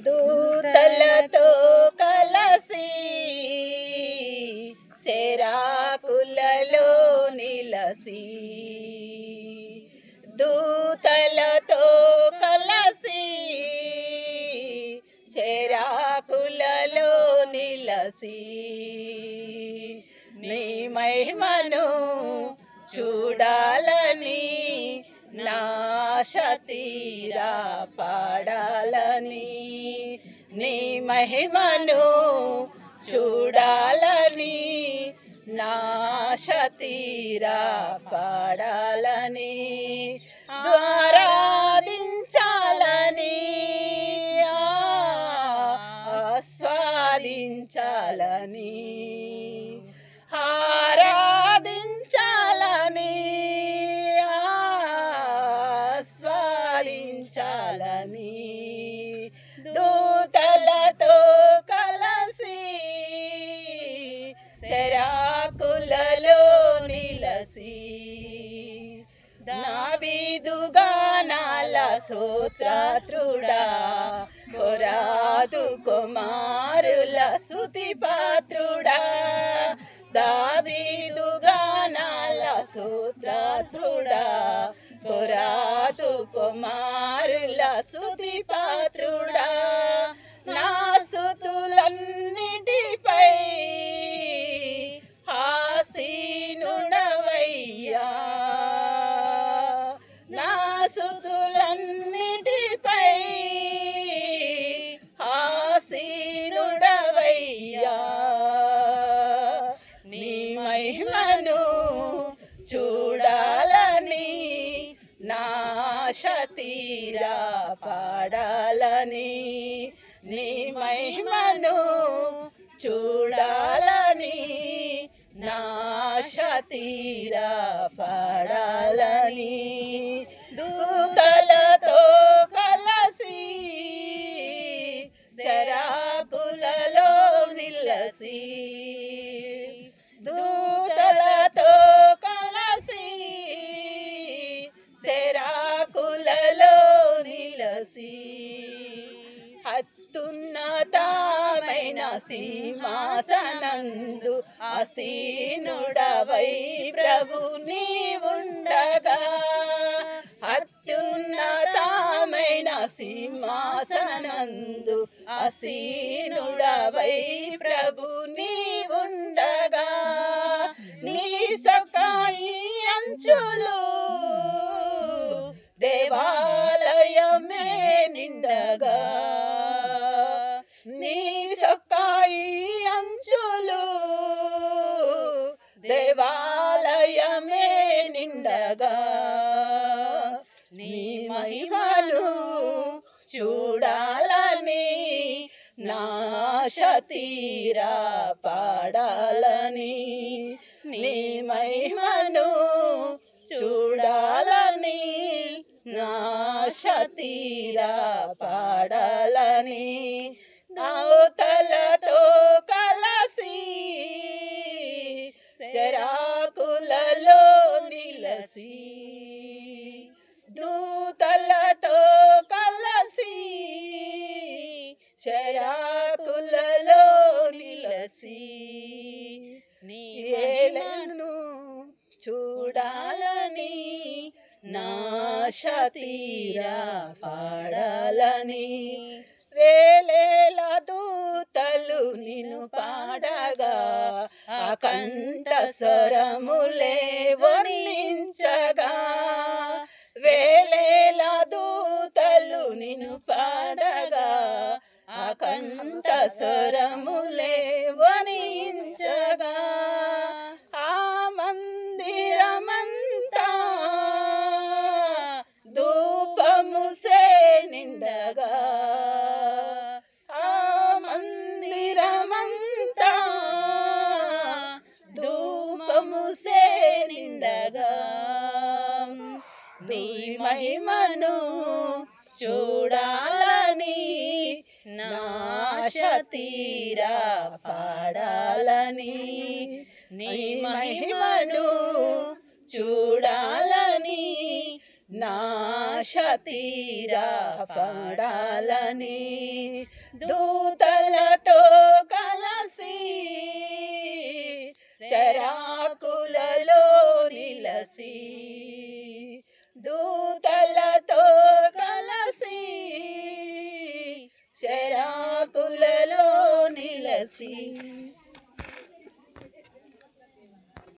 దూతలతో కలసి సెరాకులలో నిలసి, దూతలతో కలసి సెరాకులలో నిలసి, నీ మహిమను చూడాలని నాశ తీరా పాడాలని, నీ మహిమను చూడాలని నాశ తీరా పాడాలని, ఆరాధించాలని ఆస్వాదించాలని, ఆరాధించాలని ఆస్వాదించాలని, దూతలతో కలసి చెరాకులలో నిలసి, దావీదు గానాల స్తోత్రత్రుడా, కొరాదు కుమారుల స్తుతి పాత్రుడా, దావీదు గానాల స్తోత్రత్రుడా, కొరాదు కుమారుల స్తుతి పాత్రుడా, నా స్తుతులన్నిటిపై ఆసీనుడవయ్యా, నా స్తుతులన్నిటిపై ఆసీనుడవయ్యా, నీ మహిమను చూడాలని నాశ తీరా పాడాలని, నీ మహిమను చూడాలని నాశ తీరా పాడాలని, దూతలతో కలసి చెరాకులలో నిలసి, దూతలతో కలసి చెరాకులలో నిలసి, అత్యున్నతమైన సింహాసనందు ఆసీనుడవై ప్రభు నీవుండగా, అత్యున్నతమైన సింహాసనందు ఆసీనుడవై ప్రభు నీవుండగా, నీ సొక్కాయి అంచులు దేవాలయమే నిండగా, నీ సొక్కాయి అంచులు దేవాలయమే నిండగా, నీ మహిమను చూడాలని నాశ తీరా పాడాలని, నీ మహిమను చూడాలని నాశ తీరా పాడాలని, దూతలతో కలసి చెరాకులలో నిలసి, దూతలతో కలసి చెరాకులలో నిలసి, నీవేలను చూడాలని నాశ తీరా పాడాలని, వేలేల దూతలు నిన్ను పాడగా, అకంఠ స్వరములే వర్ణించగా, వేలేల దూతలు నిన్ను పాడగా, అకంఠ స్వరములే వర్ణించగా, ఆ మందిరమంతా ధూపముసే నిండగా, ఆ మందిరమంతా ధూపముసే నిండగా, నీ మహిమను చూడాలని నాశ తీరా పాడాలని, నీ మహిమను చూడాలని నా తీరా పడాలని దూతలతో కలసి శరాకులలో నిలసి దూతలతో కలసి శరాకులలో నిలసి